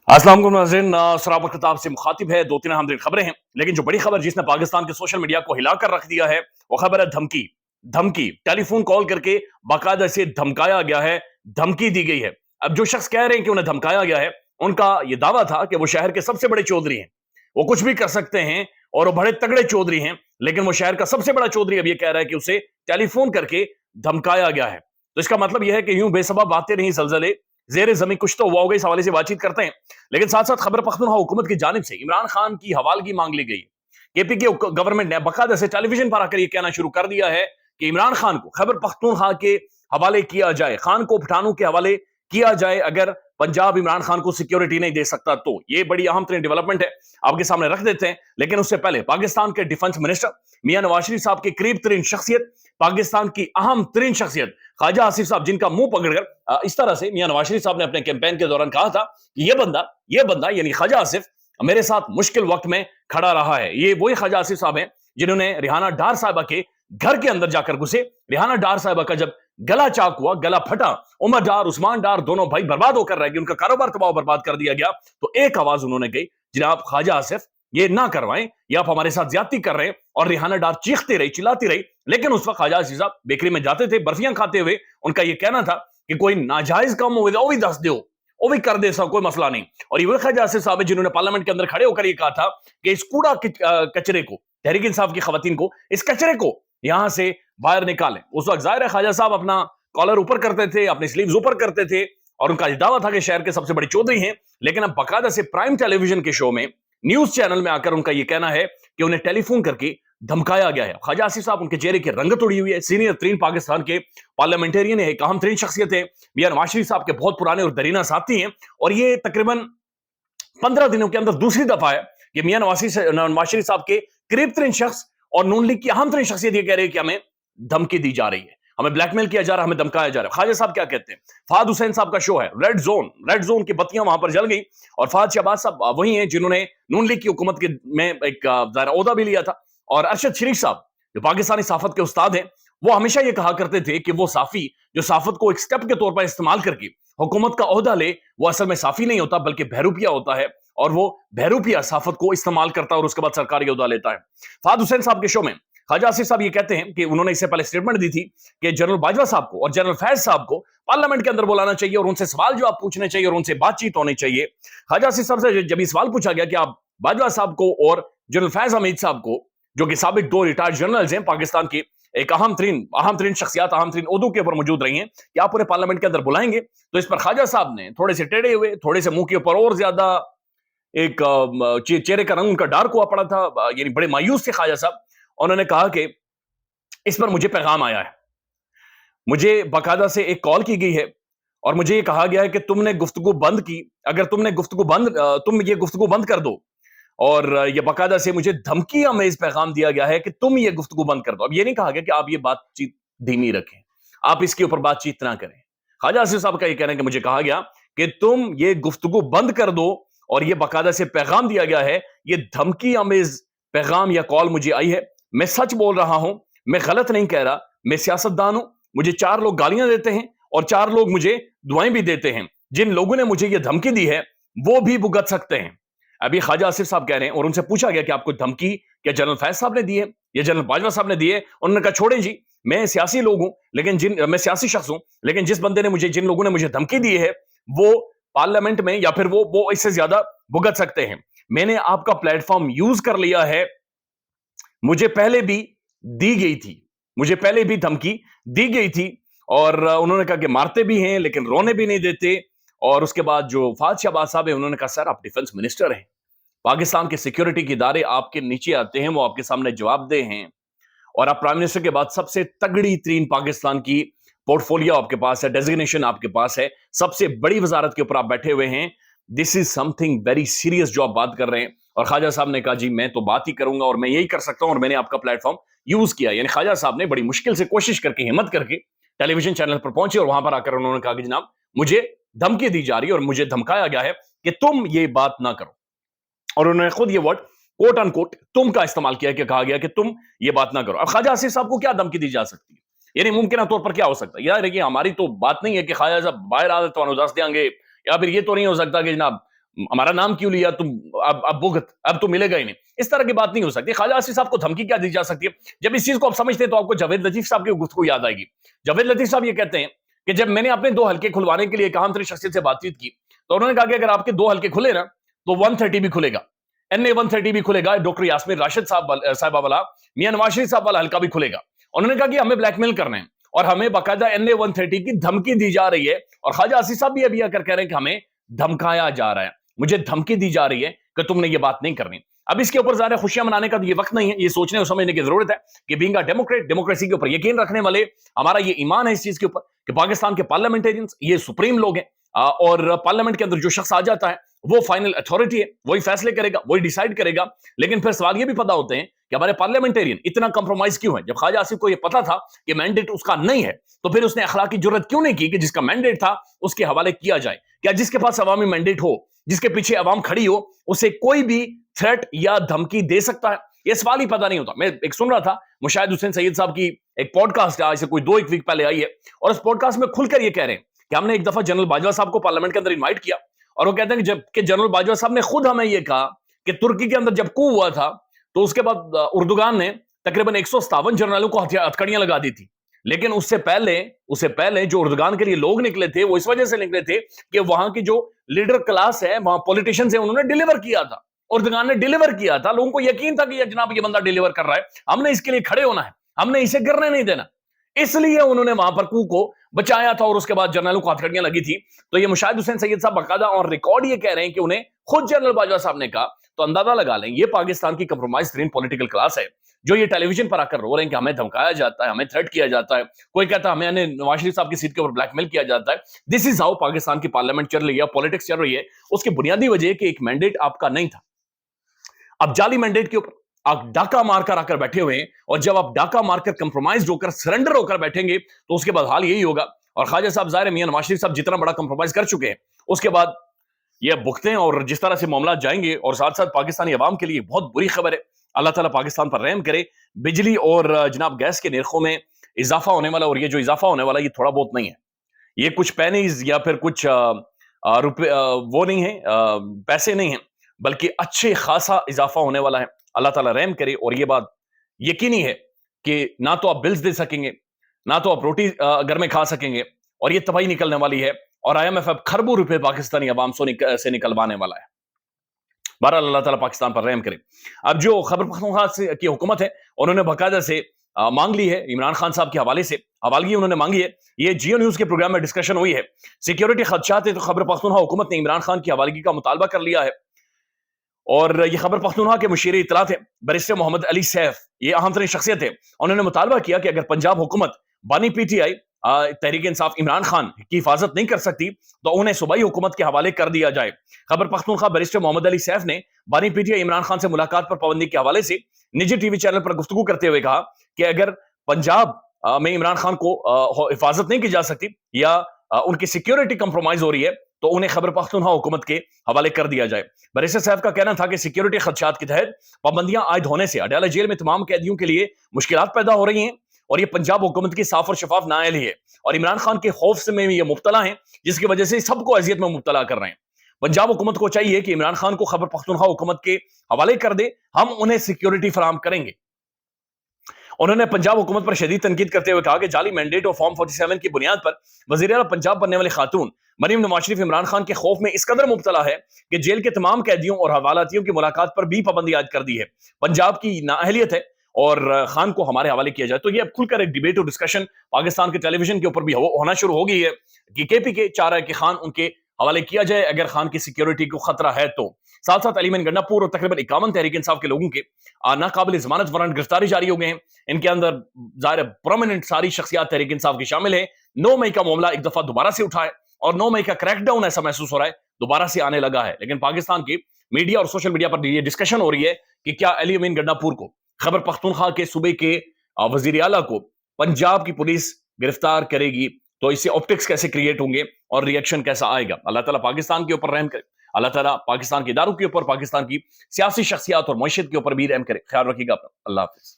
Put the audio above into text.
अस्सलाम वालेकुम नाज़रीन, सराबर खिताब से मुखातिब है। दो तीन अहम खबरें हैं, लेकिन जो बड़ी खबर जिसने पाकिस्तान के सोशल मीडिया को हिलाकर रख दिया है वो खबर है धमकी। धमकी टेलीफोन कॉल करके बाकायदा से धमकाया गया है, धमकी दी गई है। अब जो शख्स कह रहे हैं कि उन्हें धमकाया गया है, उनका यह दावा था कि वो शहर के सबसे बड़े चौधरी हैं, वो कुछ भी कर सकते हैं और वो बड़े तगड़े चौधरी हैं। लेकिन वो शहर का सबसे बड़ा चौधरी अब यह कह रहा है कि उसे टेलीफोन करके धमकाया गया है। तो इसका मतलब यह है कि यूं बेसबब बातें नहीं, जलजले जेर जमीन कुछ तो हुआ होगा, इस हवाले से बातचीत करते हैं। लेकिन साथ साथ खबर पख्तूनख्वा हुकूमत की जानिब से इमरान खान की हवालगी मांग ली गई। केपी के गवर्नमेंट ने बाकायदा से टेलीविजन पर आकर यह कहना शुरू कर दिया है कि इमरान खान को खैबर पख्तूनख्वा के हवाले किया जाए, खान को पठानों के हवाले किया जाए अगर पंजाब इमरान खान को सिक्योरिटी नहीं दे सकता। तो ये बड़ी अहम तरीन डेवलपमेंट है, आपके सामने रख देते हैं। लेकिन उससे पहले पाकिस्तान के डिफेंस मिनिस्टर मियां नवाज शरीफ साहब के करीब तरीन शख्सियत, पाकिस्तान की अहम तरीन शख्सियत ख्वाजा आसिफ साहब, जिनका मुंह पकड़कर इस तरह से मियां नवाज शरीफ साहब ने अपने कैंपेन के दौरान कहा था कि ये बंदा यानी ख्वाजा आसिफ मेरे साथ मुश्किल वक्त में खड़ा रहा है। ये वही ख्वाजा आसिफ साहब हैं जिन्होंने रिहाना डार साहिबा के घर के अंदर जाकर घुसे। रिहाना डार साहिबा का जब गला चाक हुआ, गला फटा, उमर डार, उस्मान डार दोनों भाई बर्बाद होकर रह गए, उनका कारोबार तबाह बर्बाद कर दिया गया। तो एक आवाज उन्होंने कही, जनाब ख्वाजा आसिफ ये ना करवाएं, ये आप हमारे साथ ज्यादती कर रहे हैं। और रिहाना डार चीखती रही, चिल्लाती रही। लेकिन उस वक्त ख्वाजा आसिफ साहब बेकरी में जाते थे बर्फियां खाते हुए। उनका यह कहना था कि कोई नाजायज काम हो वो भी दस दो, वो भी कर दे, सब कोई मसला नहीं। और ये ख्वाजा आसिफ साहब है जिन्होंने पार्लियामेंट के अंदर खड़े होकर ये कहा था कि इस कूड़ा कचरे को, तहरीक इंसाफ की खवातीन को, इस कचरे को यहां से बाहर निकालें। उस वक्त जाहिर है ख्वाजा साहब अपना कॉलर ऊपर करते थे, अपने स्लीव्स ऊपर करते थे और उनका दावा था कि शहर के सबसे बड़े चौधरी हैं। लेकिन अब बाकायदा से प्राइम टेलीविजन के शो में, न्यूज चैनल में आकर उनका यह कहना है कि उन्हें टेलीफोन करके धमकाया गया है। ख्वाजा आसिफ साहब, उनके चेहरे की रंगत उड़ी हुई है। सीनियर तरीन पाकिस्तान के पार्लियामेंटेरियन है, एक अहम तरीन शख्सियत है, मियां नवाज शरीफ साहब के बहुत पुराने और दरीना साथी हैं। और ये तकरीबन 15 दिनों के अंदर दूसरी दफा है कि मियां नवाज शरीफ साहब के करीब तरीन शख्स और नून लीग की अहम तरीन शख्सियत ये कह रही है कि हमें धमकी दी जा रही है, हमें ब्लैकमेल किया जा रहा है, हमें धमकाया जा रहा है। ख्वाजा साहब क्या कहते हैं? फहद हुसैन साहब का शो है रेड जोन की बत्तियां वहां पर जल गई। और फहद शहबाज साहब वही हैं जिन्होंने नून लीग की हुकूमत के में एक ओहदा भी लिया था। और अरशद शरीफ साहब जो पाकिस्तानी साफत के उस्ताद हैं, वो हमेशा ये कहा करते थे कि वो साफी जो साफत को एक स्टेप के तौर पर इस्तेमाल करके हुकूमत का ओहदा ले, वो असल में साफी नहीं होता बल्कि बहरूपिया होता है। और वो बहरूपिया साफत को इस्तेमाल करता है और उसके बाद सरकारी ओहदा लेता है। फहद हुसैन साहब के शो में ख्वाजा आसिफ साहब ये कहते हैं कि उन्होंने इससे पहले स्टेटमेंट दी थी कि जनरल बाजवा साहब को और जनरल फैज साहब को पार्लियामेंट के अंदर बुलाना चाहिए और उनसे सवाल जवाब पूछने चाहिए और उनसे बातचीत होनी चाहिए। ख्वाजा आसिफ साहब से जब ये सवाल पूछा गया कि आप बाजवा साहब को और जनरल फैज हमीद साहब को, जो कि साबिक 2 रिटायर्ड जनरल्स हैं, पाकिस्तान की एक अहम तरीन शख्सियत, अहम तरीन ओहदों के ऊपर मौजूद रही हैं, कि आप पूरे पार्लियामेंट के अंदर बुलाएंगे? तो इस पर ख्वाजा साहब ने थोड़े से टेढ़े हुए, थोड़े से मुंह के ऊपर और ज्यादा एक चेहरे का रंग उनका डार्क हुआ पड़ा था, यानी बड़े मायूस थे ख्वाजा साहब। उन्होंने कहा कि इस पर मुझे पैगाम आया है, मुझे बाकायदा से एक कॉल की गई है और मुझे ये कहा गया है कि तुमने गुफ्तगू बंद की, अगर तुमने तुम ये गुफ्तगू बंद कर दो। और ये बाकायदा से मुझे धमकी अमेज पैगाम दिया गया है कि तुम ये गुफ्तगू बंद कर दो। अब ये नहीं कहा गया कि आप ये बातचीत धीमी रखें, आप इसके ऊपर बातचीत ना करें। ख्वाजा आसिफ साहब का ये कहना है कि मुझे कहा गया कि तुम ये गुफ्तगू बंद कर दो और ये बाकायदा से पैगाम दिया गया है, ये धमकी अमेज पैगाम या कॉल मुझे आई है। मैं सच बोल रहा हूं, मैं गलत नहीं कह रहा, मैं सियासतदान हूं। मुझे 4 लोग गालियां देते हैं और 4 लोग मुझे दुआएं भी देते हैं। जिन लोगों ने मुझे ये धमकी दी है वो भी भुगत सकते हैं। अभी ख्वाजा आसिफ साहब कह रहे हैं और उनसे पूछा गया कि आपको धमकी क्या जनरल फैज साहब ने दी है या जनरल बाजवा साहब ने दी है? उन्होंने कहा छोड़ें जी, मैं सियासी लोग हूं, लेकिन मैं सियासी शख्स हूं, लेकिन जिन लोगों ने मुझे धमकी दी है वो पार्लियामेंट में या फिर वो इससे ज्यादा भुगत सकते हैं। मैंने आपका प्लेटफॉर्म यूज कर लिया है, मुझे पहले भी दी गई थी, मुझे पहले भी धमकी दी गई थी। और उन्होंने कहा कि मारते भी हैं लेकिन रोने भी नहीं देते। और उसके बाद जो फहद शहबाज साहब है, उन्होंने कहा सर आप डिफेंस मिनिस्टर हैं, पाकिस्तान के सिक्योरिटी के इदारे आपके नीचे आते हैं, वो आपके सामने जवाबदेह हैं। और आप प्राइम मिनिस्टर के बाद सबसे तगड़ी तरीन पाकिस्तान की पोर्टफोलियो आपके पास है, डेजिग्नेशन आपके पास है, सबसे बड़ी वजारत के ऊपर आप बैठे हुए हैं। This is something very serious जो आप बात कर रहे हैं। और ख्वाजा साहब ने कहा जी मैं तो बात ही करूंगा और मैं यही कर सकता हूं और मैंने आपका प्लेटफॉर्म यूज किया। यानी ख्वाजा साहब ने बड़ी मुश्किल से कोशिश करके, हिम्मत करके टेलीविजन चैनल पर पहुंचे और वहां पर आकर उन्होंने कहा कि जनाब मुझे धमकी दी जा रही है और मुझे धमकाया गया है कि तुम ये बात ना करो। और उन्होंने खुद ये वर्ड कोट अनकोट तुम का इस्तेमाल किया कि कहा गया कि तुम ये बात ना करो। अब ख्वाजा आसिफ साहब को क्या धमकी दी जा सकती है? यानी मुमकिन तौर पर क्या हो सकता है? यार देखिए, हमारी तो बात नहीं है कि ख्वाजा साहब बाहर आ तो अनुदास देंगे, या फिर ये तो नहीं हो सकता कि जनाब ہمارا نام کیوں لیا تم، اب بھگت، اب تو ملے گا ہی نہیں. اس طرح کی بات نہیں ہو سکتی. خواجہ آصف صاحب کو دھمکی کیا دی جا سکتی ہے؟ جب اس چیز کو آپ سمجھتے ہیں تو آپ کو جاوید لطیف صاحب کی گفتگو یاد آئے گی. جاوید لطیف صاحب یہ کہتے ہیں کہ جب میں نے اپنے 2 حلقے کھلوانے کے لیے ایک اہم ترین شخصیت سے بات چیت کی تو انہوں نے کہا کہ اگر آپ کے 2 حلقے کھلے نا تو 130 بھی کھلے گا، این اے 130 بھی کھلے گا، ڈاکٹر یاسمین راشد صاحبہ والا، میاں نواز شریف صاحب والا حلقہ بھی کھلے گا. انہوں نے کہا کہ ہمیں بلیک میل کرنا ہے اور ہمیں باقاعدہ این اے 130 کی دھمکی دی جا رہی ہے، اور خواجہ آصف صاحب بھی ابھی آ کر کہہ رہے ہیں کہ ہمیں دھمکایا جا رہا ہے، مجھے دھمکی دی جا رہی ہے کہ تم نے یہ بات نہیں کرنی. اب اس کے اوپر زیادہ خوشیاں منانے کا یہ وقت نہیں ہے، یہ سوچنے اور سمجھنے کی ضرورت ہے کہ بینگ اے ڈیموکریٹ، ڈیموکریسی کے اوپر یقین رکھنے والے، ہمارا یہ ایمان ہے اس چیز کے اوپر کہ پاکستان کے پارلیمنٹیرینز یہ سپریم لوگ ہیں، اور پارلیمنٹ کے اندر جو شخص آ جاتا ہے وہ فائنل اتھارٹی ہے، وہی فیصلے کرے گا، وہی ڈیسائیڈ کرے گا. لیکن پھر سوال یہ بھی پتا ہوتے ہیں کہ ہمارے پارلیمنٹیرین اتنا کمپرومائز کیوں ہے؟ جب خواجہ آصف کو یہ پتا تھا کہ مینڈیٹ اس کا نہیں ہے تو پھر اس نے اخلاقی جرت کیوں نہیں کی کہ جس کا مینڈیٹ تھا اس کے حوالے کیا جائے؟ کیا جس کے پاس عوامی مینڈیٹ ہو، جس کے پیچھے عوام کھڑی ہو، اسے کوئی بھی تھریٹ یا دھمکی دے سکتا ہے؟ یہ سوال ہی پتا نہیں ہوتا. میں ایک سن رہا تھا مشاہد حسین سید صاحب کی ایک پوڈ کاسٹ آج سے کوئی 2-1 ویک پہلے آئی ہے، اور اس پوڈ کاسٹ میں کھل کر یہ کہہ رہے ہیں کہ ہم نے ایک دفعہ جنرل باجوہ صاحب کو پارلیمنٹ کے اندر انوائٹ کیا، اور وہ کہتے ہیں کہ جب کہ جنرل باجوہ صاحب نے خود ہمیں یہ کہا کہ ترکی کے اندر جب کو ہوا تھا تو اس کے بعد اردوغان نے تقریباً 157 جنرلوں کو ہتھکڑیاں لگا دی تھی، لیکن اس سے پہلے جو اردوغان کے لیے لوگ نکلے تھے وہ اس وجہ سے نکلے تھے کہ وہاں کی جو لیڈر کلاس ہے، وہاں پولیٹیشنز ہیں، انہوں نے ڈیلیور کیا تھا، اردوغان نے ڈیلیور کیا تھا، لوگوں کو یقین تھا کہ یہ جناب یہ بندہ ڈیلیور کر رہا ہے، ہم نے اس کے لیے کھڑے ہونا ہے، ہم نے اسے گرنے نہیں دینا. اس لیے انہوں نے وہاں پر کو بچایا تھا، اور اس کے بعد جنرلوں کو ہتھکڑیاں لگی تھی. تو یہ مشاہد حسین سید صاحب باقاعدہ اور ریکارڈ یہ کہہ رہے ہیں کہ انہیں خود جنرل باجوہ صاحب نے کہا. تو اندازہ لگا لیں یہ پاکستان کی کمپرومائز ترین پولیٹیکل کلاس ہے جو یہ ٹیلی ویژن پر آ کر رو رہے ہیں کہ ہمیں دھمکایا جاتا ہے، ہمیں تھریٹ کیا جاتا ہے، کوئی کہتا ہے ہمیں نواز شریف صاحب کی سیٹ کے اوپر بلیک میل کیا جاتا ہے. دس از ہاؤ پاکستان کی پارلیمنٹ چل رہی ہے، پالیٹکس چل رہی ہے. اس کی بنیادی وجہ کہ ایک مینڈیٹ آپ کا نہیں تھا، اب جعلی مینڈیٹ کے اوپر آپ ڈاکہ مار کر آ کر بیٹھے ہوئے ہیں، اور جب آپ ڈاکہ مار کر کمپرومائز ہو کر سرنڈر ہو کر بیٹھیں گے تو اس کے بعد حال یہی ہوگا. اور خواجہ صاحب ظاہر ہے میاں نواز شریف صاحب جتنا بڑا کمپرومائز کر چکے ہیں اس کے بعد یہ بھگتے ہیں، اور جس طرح سے معاملات جائیں گے، اور ساتھ ساتھ پاکستانی عوام کے لیے بہت بری خبر ہے. اللہ تعالیٰ پاکستان پر رحم کرے. بجلی اور جناب گیس کے نرخوں میں اضافہ ہونے والا، اور یہ جو اضافہ ہونے والا یہ تھوڑا بہت نہیں ہے، یہ کچھ پینیز یا پھر کچھ روپے وہ نہیں ہے، پیسے نہیں ہیں، بلکہ اچھے خاصا اضافہ ہونے والا ہے. اللہ تعالیٰ رحم کرے. اور یہ بات یقینی ہے کہ نہ تو آپ بلز دے سکیں گے، نہ تو آپ روٹی گھر میں کھا سکیں گے، اور یہ تباہی نکلنے والی ہے. اور آئی ایم ایف اب کھربوں روپے پاکستانی عوام سے نکلوانے والا ہے. بہرحال اللہ تعالیٰ پاکستان پر رحم کرے. اب جو خیبر پختونخوا کی حکومت ہے انہوں نے باقاعدہ سے مانگ لی ہے عمران خان صاحب کے حوالے سے، حوالگی انہوں نے مانگی ہے. یہ جیو نیوز کے پروگرام میں ڈسکشن ہوئی ہے. سیکیورٹی خدشات ہے تو خیبر پختونخوا حکومت نے عمران خان کی حوالگی کا مطالبہ کر لیا ہے. اور یہ خیبر پختونخوا کے مشیر اطلاعات ہیں بیرسٹر محمد علی سیف، یہ اہم ترین شخصیت ہے. انہوں نے مطالبہ کیا کہ اگر پنجاب حکومت بانی P T I Tehreek Insaf Imran Khan کی حفاظت نہیں کر سکتی تو انہیں صوبائی حکومت کے حوالے کر دیا جائے. خیبر پختونخوا بیرسٹر محمد علی سیف نے بانی P T I Imran Khan سے ملاقات پر پابندی کے حوالے سے نجی ٹی وی چینل پر گفتگو کرتے ہوئے کہا کہ اگر پنجاب میں عمران خان کو حفاظت نہیں کی جا سکتی یا ان کی سیکیورٹی کمپرومائز ہو رہی ہے تو انہیں خیبر پختونخوا حکومت کے حوالے کر دیا جائے. بیرسٹر صاحب کا کہنا تھا کہ سیکیورٹی خدشات کے تحت پابندیاں عائد ہونے سے اڈیالہ جیل میں تمام قیدیوں کے لیے مشکلات پیدا ہو رہی ہیں، اور یہ پنجاب حکومت کی صاف اور شفاف نااہلی ہے، اور عمران خان کے خوف سے میں یہ مبتلا ہیں جس کی وجہ سے سب کو اذیت میں مبتلا کر رہے ہیں. پنجاب حکومت کو چاہیے کہ عمران خان کو خیبر پختونخوا حکومت کے حوالے کر دے، ہم انہیں سیکیورٹی فراہم کریں گے. انہوں نے پنجاب حکومت پر شدید تنقید کرتے ہوئے کہا کہ جعلی مینڈیٹ اور فارم 47 کی بنیاد پر وزیر اعلیٰ پنجاب بننے والی خاتون مریم نواز شریف عمران خان کے خوف میں اس قدر مبتلا ہے کہ جیل کے تمام قیدیوں اور حوالاتیوں کی ملاقات پر بھی پابندی عائد کر دی ہے. پنجاب کی نااہلیت ہے اور خان کو ہمارے حوالے کیا جائے. تو یہ اب کھل کر ایک ڈیبیٹ اور ڈسکشن پاکستان کے ٹیلی ویژن کے اوپر بھی ہونا شروع ہو گئی ہے کہ کے پی کے چاہ رہا ہے کہ خان ان کے حوالے کیا جائے اگر خان کی سیکیورٹی کو خطرہ ہے تو. ساتھ ساتھ علی مین گنڈا پور اور تقریباً 51 تحریک انصاف کے لوگوں کے ناقابل ضمانت وارنٹ گرفتاری جاری ہو گئے ہیں. ان کے اندر ظاہر پرومیننٹ ساری شخصیات تحریک انصاف کی شامل ہیں. 9 مئی کا معاملہ ایک دفعہ دوبارہ سے اٹھا ہے اور 9 مئی کا کریک ڈاؤن ایسا محسوس ہو رہا ہے دوبارہ سے آنے لگا ہے. لیکن پاکستان کی میڈیا اور سوشل میڈیا پر یہ ڈسکشن ہو رہی ہے کہ کیا علی امین گنڈا پور کو، خیبر پختونخوا کے صوبے کے وزیر اعلیٰ کو پنجاب کی پولیس گرفتار کرے گی تو اس سے آپٹکس کیسے کریٹ ہوں گے اور ریئیکشن کیسا آئے گا. اللہ تعالیٰ پاکستان کے اوپر رحم کرے. اللہ تعالیٰ پاکستان کے اداروں کے اوپر، پاکستان کی سیاسی شخصیات اور معیشت کے اوپر بھی رحم کرے. خیال رکھیے گا. اللہ حافظ.